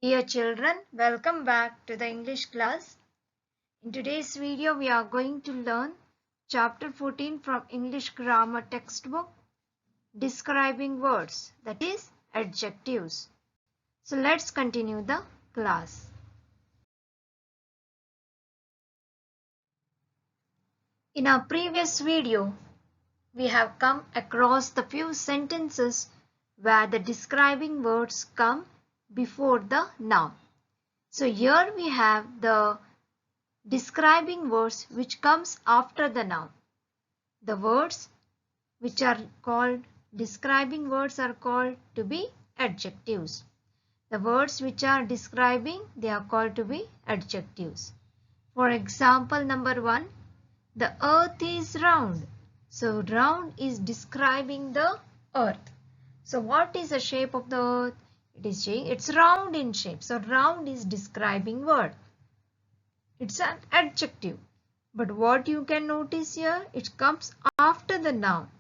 Dear children, welcome back to the English class. In today's video, we are going to learn chapter 14 from English grammar textbook, describing words, that is adjectives. So let's continue the class. In our previous video, we have come across the few sentences where the describing words come before the noun. So here we have the describing words which comes after the noun. The words which are called describing words are called to be adjectives. The words which are describing, they are called to be adjectives. For example, number 1, the earth is round. So round is describing the earth. So what is the shape of the earth? It is saying it's round in shape. So round is describing word. It's an adjective. But what you can notice here, it comes after the noun.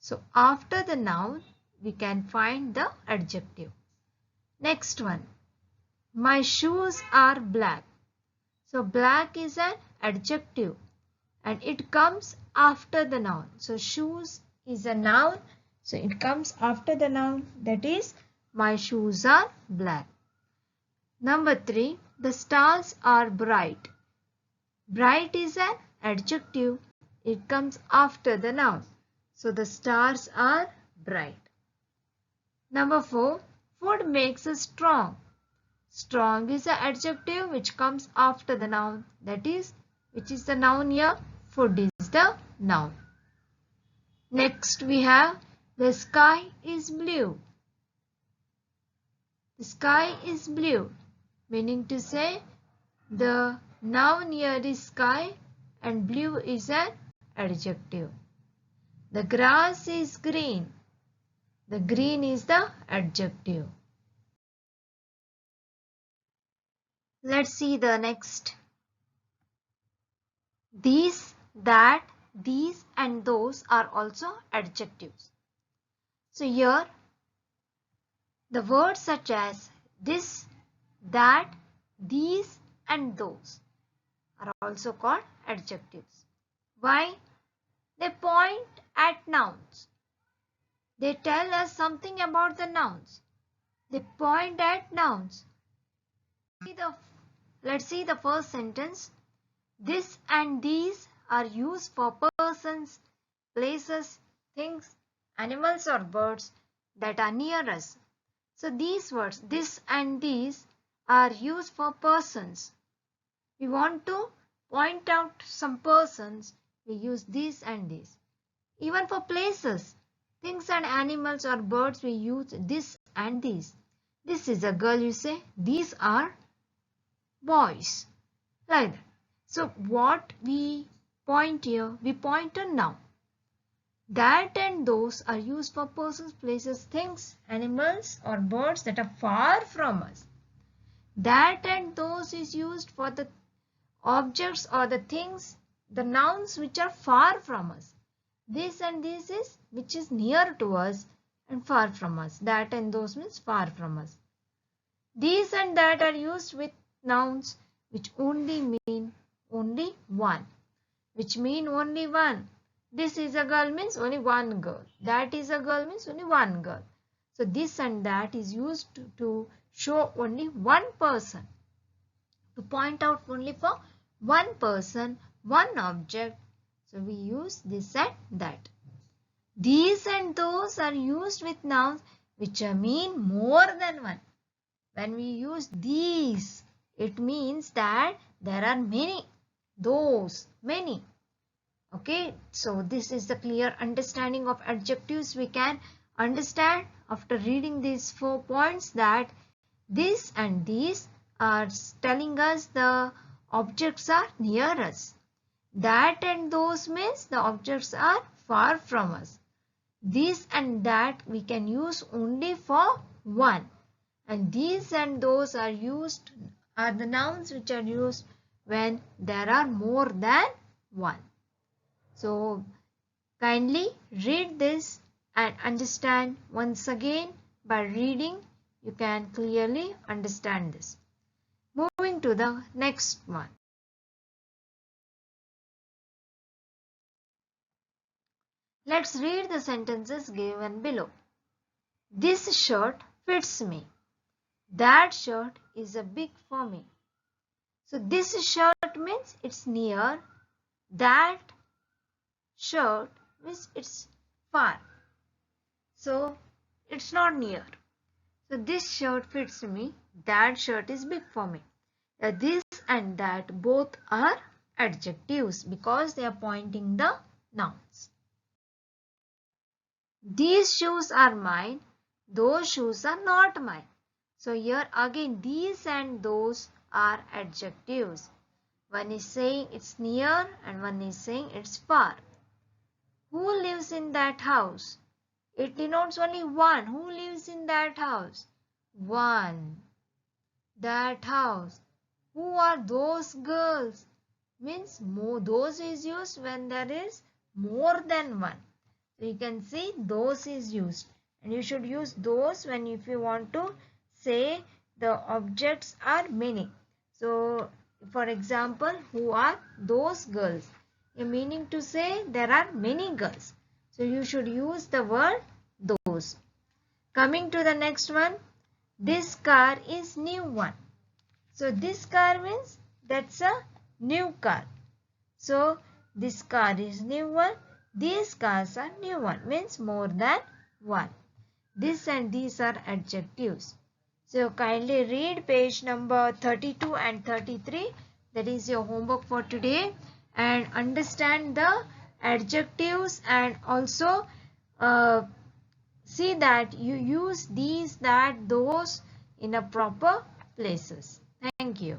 So after the noun, we can find the adjective. Next one, my shoes are black. So black is an adjective and it comes after the noun. So shoes is a noun. So it comes after the noun, that is my shoes are black. Number 3, the stars are bright. Bright is an adjective. It comes after the noun. So the stars are bright. Number 4, food makes us strong. Strong is an adjective which comes after the noun. That is, which is the noun here? Food is the noun. Next we have the sky is blue. The sky is blue, meaning to say the noun here is sky and blue is an adjective. The grass is green. The green is the adjective. Let's see the next. These, that, these and those are also adjectives. So here the words such as this, that, these and those are also called adjectives. Why? They point at nouns. They tell us something about the nouns. They point at nouns. Let's see the first sentence. This and these are used for persons, places, things, animals or birds that are near us. So these words, this and these, are used for persons. We want to point out some persons, we use this and this. Even for places, things and animals or birds, we use this and these. This is a girl, you say. These are boys. Like that. So what we point here, we point a noun. That and those are used for persons, places, things, animals or birds that are far from us. That and those is used for the objects or the things, the nouns which are far from us. This and this is which is near to us and far from us. That and those means far from us. These and that are used with nouns which only mean only one. Which mean only one. This is a girl means only one girl. That is a girl means only one girl. So this and that is used to show only one person. To point out only for one person, one object. So we use this and that. These and those are used with nouns which mean more than one. When we use these, it means that there are many. Those, many. Okay, so this is the clear understanding of adjectives. We can understand after reading these 4 points that this and these are telling us the objects are near us. That and those means the objects are far from us. This and that we can use only for one. And these and those are the nouns which are used when there are more than one. So kindly read this and understand once again by reading. You can clearly understand this. Moving to the next one. Let's read the sentences given below. This shirt fits me. That shirt is a big for me. So this shirt means it's near. That shirt means it's far. So it's not near. So this shirt fits me. That shirt is big for me. This and that both are adjectives because they are pointing the nouns. These shoes are mine. Those shoes are not mine. So here again these and those are adjectives. One is saying it's near and one is saying it's far. Who lives in that house? It denotes only one. Who lives in that house? One. That house. Who are those girls? Means more. Those is used when there is more than one. So you can see those is used. And you should use those when if you want to say the objects are many. So for example, who are those girls? A meaning to say there are many girls. So you should use the word those. Coming to the next one. This car is new one. So this car means that's a new car. So this car is new one. These cars are new one means more than one. This and these are adjectives. So kindly read page number 32 and 33. That is your homework for today. And understand the adjectives and also see that you use these, that, those in a proper places. Thank you.